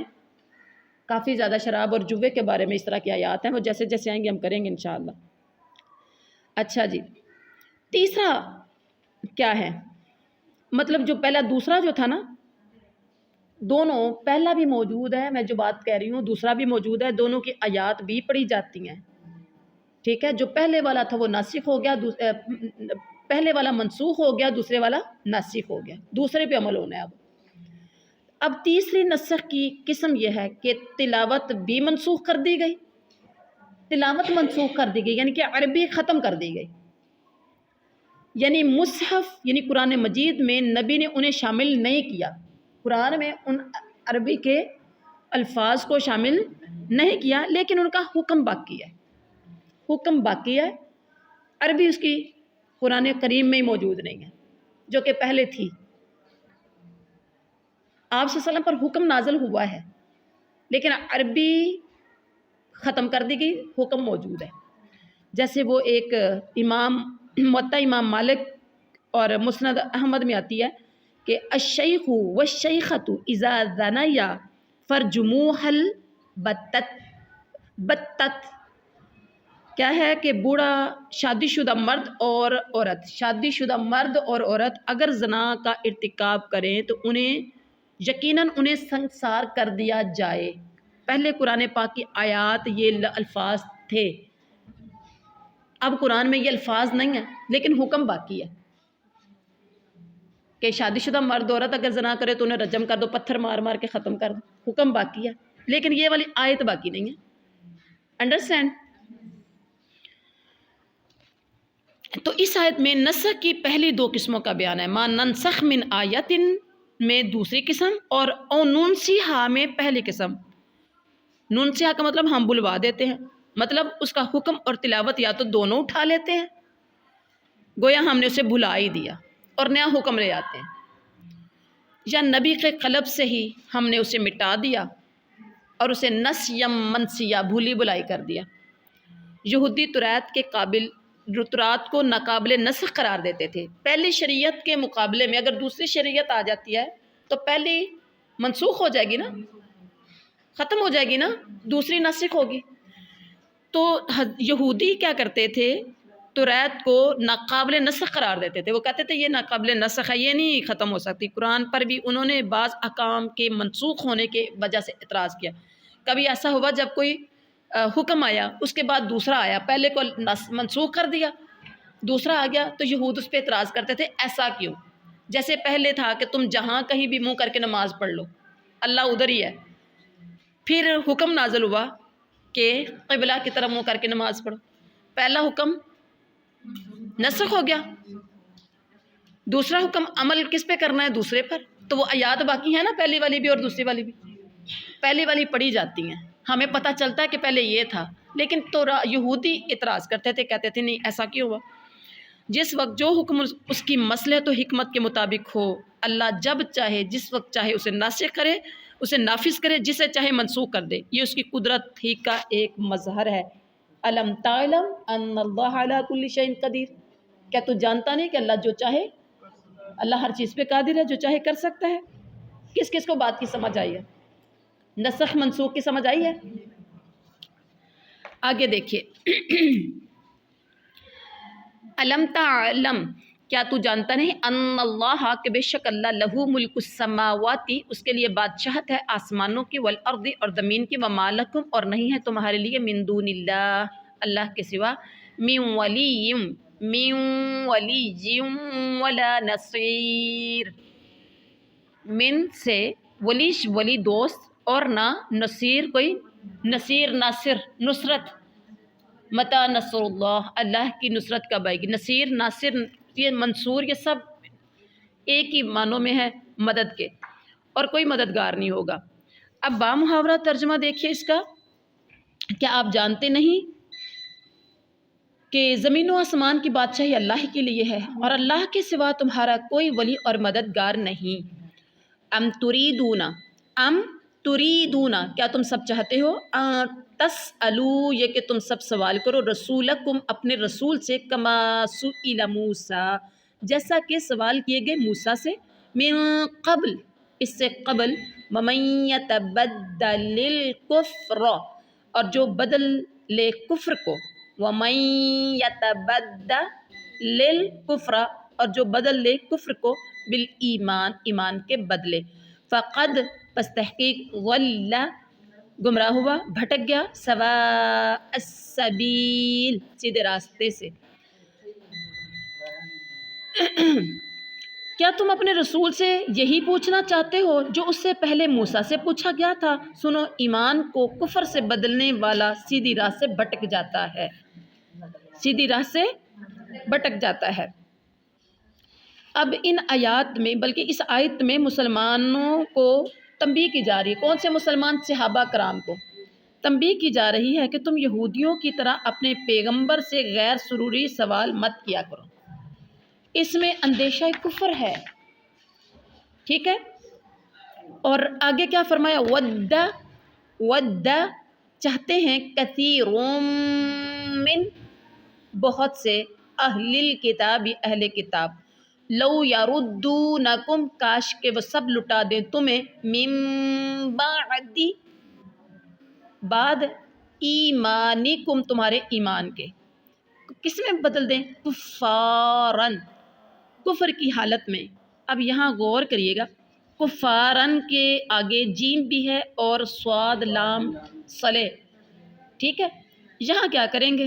کافی زیادہ، شراب اور جوے کے بارے میں اس طرح کی آیات ہیں، وہ جیسے جیسے آئیں گے ہم کریں گے انشاءاللہ۔ اچھا جی، تیسرا کیا ہے؟ مطلب جو پہلا دوسرا جو تھا نا، دونوں، پہلا بھی موجود ہے، میں جو بات کہہ رہی ہوں، دوسرا بھی موجود ہے، دونوں کی آیات بھی پڑھی جاتی ہیں، ٹھیک ہے، جو پہلے والا تھا وہ ناسخ ہو گیا، پہلے والا منسوخ ہو گیا، دوسرے والا ناسخ ہو گیا، دوسرے پہ عمل ہونا ہے۔ اب تیسری نسخ کی قسم یہ ہے کہ تلاوت بھی منسوخ کر دی گئی، تلاوت منسوخ کر دی گئی، یعنی کہ عربی ختم کر دی گئی، یعنی مصحف، یعنی قرآن مجید میں نبی نے انہیں شامل نہیں کیا، قرآن میں ان عربی کے الفاظ کو شامل نہیں کیا، لیکن ان کا حکم باقی ہے، حکم باقی ہے۔ عربی اس کی قرآن کریم میں ہی موجود نہیں ہے جو کہ پہلے تھی۔ آپ صلی اللہ علیہ وسلم پر حکم نازل ہوا ہے لیکن عربی ختم کر دی گئی، حکم موجود ہے۔ جیسے وہ ایک امام موطا امام مالک اور مسند احمد میں آتی ہے کہ الشیخ والشیخۃ اذا زنیا فرجموها البتۃ، بتت کیا ہے کہ بوڑھا شادی شدہ مرد اور عورت، شادی شدہ مرد اور عورت اگر زنا کا ارتکاب کریں تو انہیں یقیناً انہیں سنگسار کر دیا جائے۔ پہلے قرآن پاک کی آیات یہ الفاظ تھے، اب قرآن میں یہ الفاظ نہیں ہیں لیکن حکم باقی ہے کہ شادی شدہ مرد عورت اگر زنا کرے تو انہیں رجم کر دو، پتھر مار مار کے ختم کر دو، حکم باقی ہے لیکن یہ والی آیت باقی نہیں ہے۔ انڈرسٹینڈ؟ تو اس آیت میں نسخ کی پہلی دو قسموں کا بیان ہے، ما ننسخ من آیت میں دوسری قسم اور او ننسیہا میں پہلی قسم۔ ننسیہا کا مطلب ہم بلوا دیتے ہیں، مطلب اس کا حکم اور تلاوت یا تو دونوں اٹھا لیتے ہیں، گویا ہم نے اسے بھلا ہی دیا اور نیا حکم لے آتے ہیں، یا نبی کے قلب سے ہی ہم نے اسے مٹا دیا اور اسے نسیم منسیہ بھولی بلائی کر دیا۔ یہودی تورات کے قابل تورات کو ناقابل نسخ قرار دیتے تھے۔ پہلی شریعت کے مقابلے میں اگر دوسری شریعت آ جاتی ہے تو پہلی منسوخ ہو جائے گی نا، ختم ہو جائے گی نا، دوسری ناسخ ہوگی۔ تو یہودی کیا کرتے تھے، تورات کو ناقابل نسخ قرار دیتے تھے، وہ کہتے تھے یہ ناقابل نسخ ہے، یہ نہیں ختم ہو سکتی۔ قرآن پر بھی انہوں نے بعض احکام کے منسوخ ہونے کے وجہ سے اعتراض کیا۔ کبھی ایسا ہوا جب کوئی حکم آیا اس کے بعد دوسرا آیا، پہلے کو منسوخ کر دیا، دوسرا آ گیا تو یہود اس پہ اعتراض کرتے تھے ایسا کیوں؟ جیسے پہلے تھا کہ تم جہاں کہیں بھی منہ کر کے نماز پڑھ لو، اللہ ادھر ہی ہے، پھر حکم نازل ہوا کہ قبلہ کی طرف منہ کر کے نماز پڑھو، پہلا حکم نسخ ہو گیا، دوسرا حکم عمل کس پہ کرنا ہے؟ دوسرے پر۔ تو وہ آیات باقی ہیں نا، پہلی والی بھی اور دوسری والی بھی، پہلی والی پڑھی جاتی ہیں، ہمیں پتہ چلتا ہے کہ پہلے یہ تھا، لیکن تو یہودی اعتراض کرتے تھے، کہتے تھے نہیں ایسا کیوں ہوا؟ جس وقت جو حکم اس کی مصلحت و حکمت کے مطابق ہو، اللہ جب چاہے جس وقت چاہے اسے ناسخ کرے، اسے نافذ کرے، جسے چاہے منسوخ کر دے، یہ اس کی قدرت ہی کا ایک مظہر ہے۔ الم تعلم ان اللہ علی کل شیء قدیر، کیا تو جانتا نہیں کہ اللہ جو چاہے، اللہ ہر چیز پہ قادر ہے، جو چاہے کر سکتا ہے۔ کس کس کو بات کی سمجھ آئی ہے؟ نسخ منسوخ کی سمجھ آئی ہے؟ آگے دیکھیے، الم تعلم، کیا تو جانتا نہیں، ان اللہ، کہ بے شک اللہ، لہو ملک السماواتی، اس کے لیے بادشاہت ہے آسمانوں کی، والارض، اور زمین کی، وما لکم، اور نہیں ہے تمہارے لیے، من دون اللہ، اللہ کے سوا، من ولی ولا نصیر، من سے ولی دوست، اور نہ نصیر کوئی نصیر، ناصر، نصرت، متی نصر اللہ، اللہ کی نصرت کب آئے گی؟ نصیر، ناصر، یہ منصور، یہ سب ایک ہی معنوں میں ہے، مدد کے، اور کوئی مددگار نہیں ہوگا۔ اب با محاورہ ترجمہ دیکھیے اس کا، کیا آپ جانتے نہیں کہ زمین و آسمان کی بادشاہی اللہ کے لیے ہے اور اللہ کے سوا تمہارا کوئی ولی اور مددگار نہیں۔ ام تریدون، کیا تم سب چاہتے ہو، تسألوا، یہ کہ تم سب سوال کرو، رسولکم، اپنے رسول سے، کما سئل موسیٰ، جیسا کہ سوال کیے گئے موسیٰ سے، من قبل، اس سے قبل، ومن یتبدل الکفر، اور جو بدل لے کفر کو، ومن یتبدل الکفر، اور جو بدل لے کفر کو، بالایمان، ایمان کے بدلے، فقد، پس تحقیق، ضل، گمراہ ہوا، بھٹک گیا، سواء السبیل، سیدھے راستے سے۔ کیا تم اپنے رسول سے یہی پوچھنا چاہتے ہو جو اس سے پہلے موسیٰ سے پوچھا گیا تھا؟ سنو، ایمان کو کفر سے بدلنے والا سیدھی راہ سے بھٹک جاتا ہے، سیدھی راہ سے بھٹک جاتا ہے۔ اب ان آیات میں بلکہ اس آیت میں مسلمانوں کو تنبیہ کی جا رہی ہے. کون سے مسلمان؟ صحابہ کرام کو تنبیہ کی جا رہی ہے کہ تم یہودیوں کی طرح اپنے پیغمبر سے غیر ضروری سوال مت کیا کرو. اس میں اندیشہ کفر ہے. ٹھیک ہے. اور آگے کیا فرمایا؟ ود چاہتے ہیں کثیرون من بہت سے اہل الکتاب اہل کتاب لو یردونکم کاش کہ وہ سب لٹا دیں تمہیں من بعد ایمانکم تمہارے ایمان کے. کس میں بدل دیں؟ کفارن کفر کی حالت میں. اب یہاں غور کریے گا، کفارن کے آگے جیم بھی ہے اور صاد لام صلے. ٹھیک ہے. یہاں کیا کریں گے؟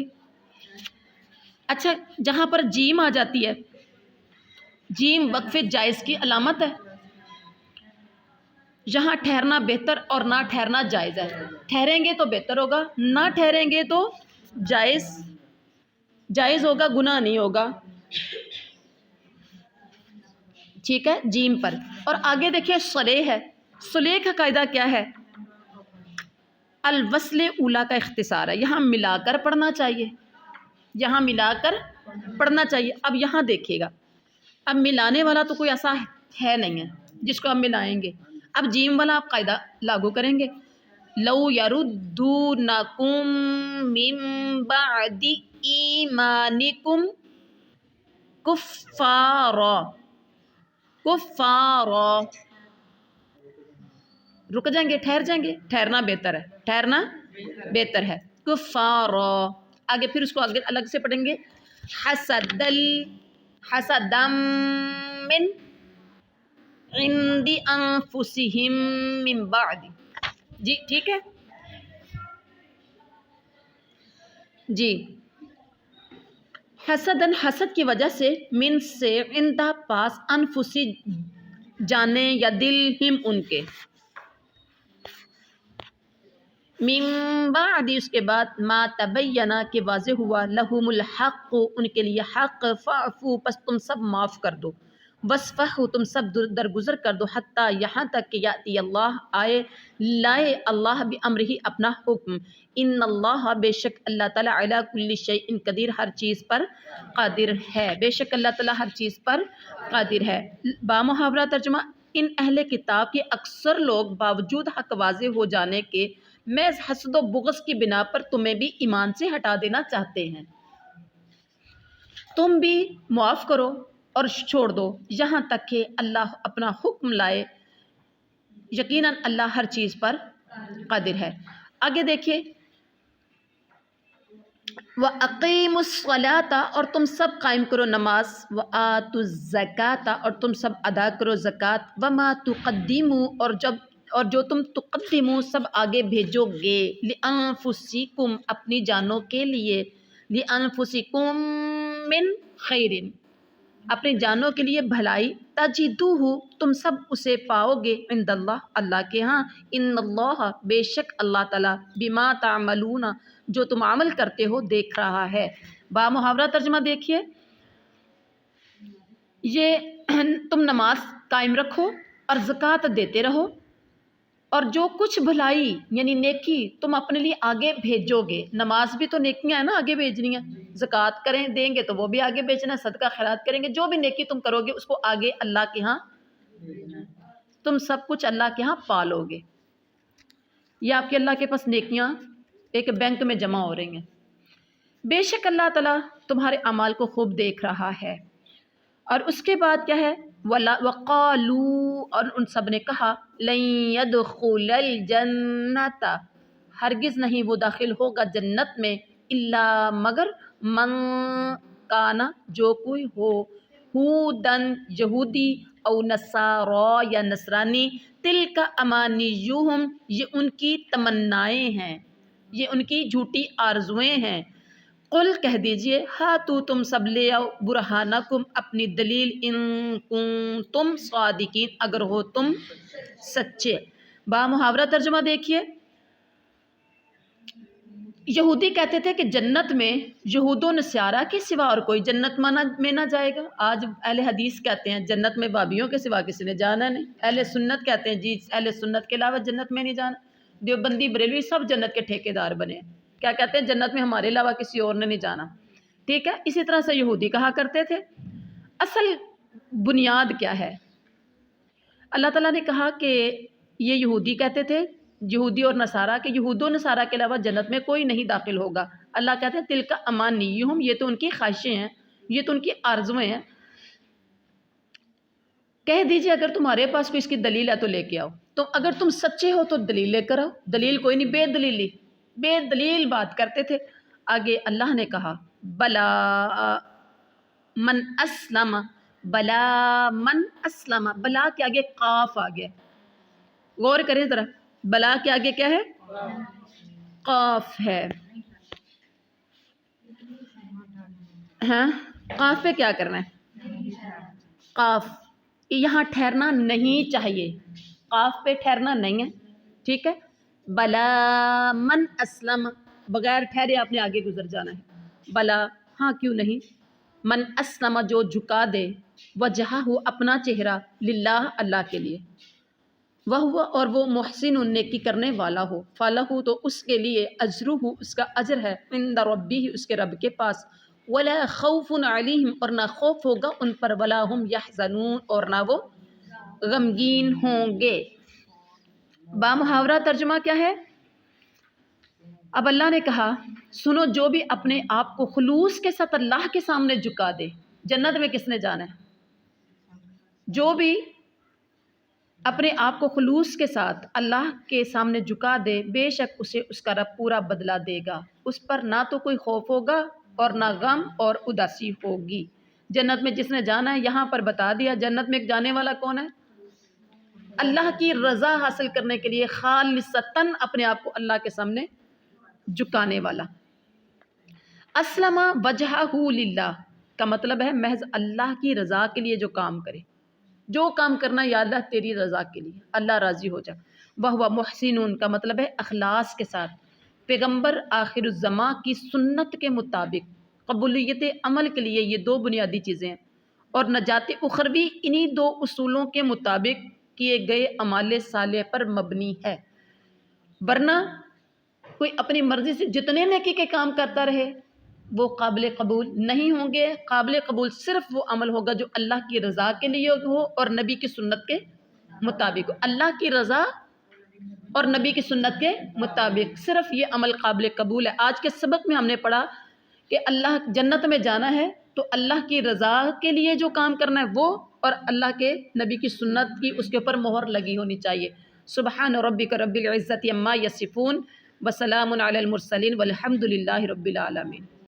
اچھا جہاں پر جیم آ جاتی ہے، جیم وقف جائز کی علامت ہے. یہاں ٹھہرنا بہتر اور نہ ٹھہرنا جائز ہے. ٹھہریں گے تو بہتر ہوگا، نہ ٹھہریں گے تو جائز ہوگا، گناہ نہیں ہوگا. ٹھیک ہے. جیم پر. اور آگے دیکھیے صلیح ہے. صلیح کا قاعدہ کیا ہے؟ الوصل اولا کا اختصار ہے. یہاں ملا کر پڑھنا چاہیے، یہاں ملا کر پڑھنا چاہیے. اب یہاں دیکھیے گا، اب ملانے والا تو کوئی ایسا ہے نہیں ہے جس کو ہم ملائیں گے. اب جیم والا آپ قاعدہ لاگو کریں گے. لو یردونکم من بعد ایمانکم کفارا. رک جائیں گے، ٹھہر جائیں گے. ٹھہرنا بہتر ہے، ٹھہرنا بہتر ہے. کفارا. آگے پھر اس کو آگے الگ سے پڑھیں گے. حسدم من عند انفسہم من بعد. جی ٹھیک ہے. جی حسدن حسد کی وجہ سے، من سے، عند پاس، انفسی جانے یا دل، ہم ان کے، من بعد اس کے بعد، ما تبینہ کہ واضح ہوا، لہم الحق ان کے لیے حق، فاعفو پس تم سب معاف کر دو، وصفحوا تم سب درگزر کر دو، حتیٰ یہاں تک کہ یاتی اللہ لائے اللہ بامرہ اپنا حکم. ان اللہ بے شک اللہ تعالیٰ علی کل شیء قدیر ہر چیز پر قادر ہے. بے شک اللہ تعالیٰ ہر چیز پر قادر ہے. بامحاورہ ترجمہ، ان اہل کتاب کے اکثر لوگ باوجود حق واضح ہو جانے کے محض حسد و بغض کی بنا پر تمہیں بھی ایمان سے ہٹا دینا چاہتے ہیں. تم بھی معاف کرو اور چھوڑ دو یہاں تک کہ اللہ اپنا حکم لائے. یقیناً اللہ ہر چیز پر قادر ہے. آگے دیکھیے، وَأَقِیمُوا الصَّلَاةَ اور تم سب قائم کرو نماز، وَآتُوا الزَّکَاةَ اور تم سب ادا کرو زکوٰۃ، وَمَا تُقَدِّمُوا اور جو تم تقدموا سب آگے بھیجو گے، لِأَنفُسِکُم اپنی جانوں کے لیے، لِأَنفُسِکُم مِّن خَیْرٍ اپنی جانوں کے لیے بھلائی، تجدوہ تم سب اسے پاؤ گے، عند اللہ اللہ کے ہاں، ان اللہ بے شک اللہ تعالیٰ، بما تعملون جو تم عمل کرتے ہو دیکھ رہا ہے. بامحاورہ ترجمہ دیکھیے، یہ تم نماز قائم رکھو اور زکوٰۃ دیتے رہو، اور جو کچھ بھلائی یعنی نیکی تم اپنے لیے آگے بھیجو گے. نماز بھی تو نیکیاں ہیں نا، آگے بھیجنی ہیں. زکوٰۃ کریں دیں گے تو وہ بھی آگے بھیجنا ہے، صدقہ خیرات کریں گے، جو بھی نیکی تم کرو گے اس کو آگے اللہ کے ہاں، تم سب کچھ اللہ کے ہاں پالو گے. یہ آپ کے اللہ کے پاس نیکیاں ایک بینک میں جمع ہو رہی ہیں. بے شک اللہ تعالیٰ تمہارے اعمال کو خوب دیکھ رہا ہے. اور اس کے بعد کیا ہے؟ وَقَالُوا اور ان سب نے کہا، لَن يَدْخُلَ الْجَنَّةَ ہرگز نہیں وہ داخل ہوگا جنت میں، الا مگر، من کانا جو کوئی ہو، ہودن یہودی، او نصارا یا نصرانی، تلک امانیہم یہ ان کی تمنائیں ہیں، یہ ان کی جھوٹی آرزویں ہیں. قل کہہ دیجئے، ہاتو تم سب لے آؤ، برہانکم اپنی دلیل، ان کنتم صادقین اگر ہو تم سچے. بامحاورہ ترجمہ دیکھیے، یہودی کہتے تھے کہ جنت میں یہود و نصارہ کے سوا اور کوئی جنت میں نہ جائے گا. آج اہل حدیث کہتے ہیں جنت میں بابیوں کے سوا کسی نے جانا نہیں. اہل سنت کہتے ہیں جی اہل سنت کے علاوہ جنت میں نہیں جانا. دیوبندی بریلوی سب جنت کے ٹھیکیدار بنے. کیا کہتے ہیں جنت میں ہمارے علاوہ کسی اور نے نہیں جانا. ٹھیک ہے. اسی طرح سے یہودی کہا کرتے تھے. اصل بنیاد کیا ہے؟ اللہ تعالیٰ نے کہا کہ یہ یہودی کہتے تھے، یہودی اور نصارہ، کہ یہود و نصارہ کے علاوہ جنت میں کوئی نہیں داخل ہوگا. اللہ کہتے ہیں تلک امانیہم، یہ تو ان کی خواہشیں ہیں، یہ تو ان کی آرزویں ہیں. کہہ دیجئے اگر تمہارے پاس کوئی اس کی دلیل ہے تو لے کے آؤ. تو اگر تم سچے ہو تو دلیل لے کر آؤ. دلیل کوئی نہیں، بے دلیل بات کرتے تھے. آگے اللہ نے کہا بلا من اسلم، بلا من اسلم، بلا کے آگے قاف آ گیا. غور کریں ذرا، بلا کے آگے کیا ہے؟ قاف ہے. ہاں، قاف پہ کیا کرنا ہے؟ قاف یہاں ٹھہرنا نہیں چاہیے، قاف پہ ٹھہرنا نہیں ہے. ٹھیک ہے. بلا من اسلم، بغیر ٹھہرے آپ نے آگے گزر جانا ہے. بلا، ہاں کیوں نہیں. من اسلم، جو جھکا دے، وجہہ ہو، اپنا چہرہ، للہ، اللہ کے لیے، وہ اور وہ محسن، نیکی کرنے والا ہو، فلہ، تو اس کے لیے، اجرہ، اس کا اجر ہے، عند ربہ، اس کے رب کے پاس، ولا خوف علیہم، اور نہ خوف ہوگا ان پر، ولا ہم یحزنون، اور نہ وہ غمگین ہوں گے. بامحاورہ ترجمہ کیا ہے؟ اب اللہ نے کہا سنو، جو بھی اپنے آپ کو خلوص کے ساتھ اللہ کے سامنے جھکا دے، جنت میں کس نے جانا ہے؟ جو بھی اپنے آپ کو خلوص کے ساتھ اللہ کے سامنے جھکا دے، بے شک اسے اس کا رب پورا بدلہ دے گا. اس پر نہ تو کوئی خوف ہوگا اور نہ غم اور اداسی ہوگی. جنت میں جس نے جانا ہے یہاں پر بتا دیا. جنت میں جانے والا کون ہے؟ اللہ کی رضا حاصل کرنے کے لیے خالصتاً اپنے آپ کو اللہ کے سامنے جھکانے والا. اسلم وجہہ للہ کا مطلب ہے محض اللہ کی رضا کے لیے جو کام کرے. جو کام کرنا یا اللہ تیری رضا کے لیے، اللہ راضی ہو جا. وہ محسنون کا مطلب ہے اخلاص کے ساتھ، پیغمبر آخر الزماں کی سنت کے مطابق قبولیت عمل کے لیے. یہ دو بنیادی چیزیں ہیں. اور نجات اخروی انہی دو اصولوں کے مطابق کیے گئے اعمال صالح پر مبنی ہے. ورنہ کوئی اپنی مرضی سے جتنے نیکی کے کام کرتا رہے وہ قابل قبول نہیں ہوں گے. قابل قبول صرف وہ عمل ہوگا جو اللہ کی رضا کے لیے ہو اور نبی کی سنت کے مطابق ہو. اللہ کی رضا اور نبی کی سنت کے مطابق صرف یہ عمل قابل قبول ہے. آج کے سبق میں ہم نے پڑھا کہ اللہ جنت میں جانا ہے تو اللہ کی رضا کے لیے جو کام کرنا ہے وہ، اور اللہ کے نبی کی سنت کی اس کے اوپر مہر لگی ہونی چاہیے. سبحان ربک رب العزت عما یصفون وسلام علی المرسلین والحمد للہ رب العالمین.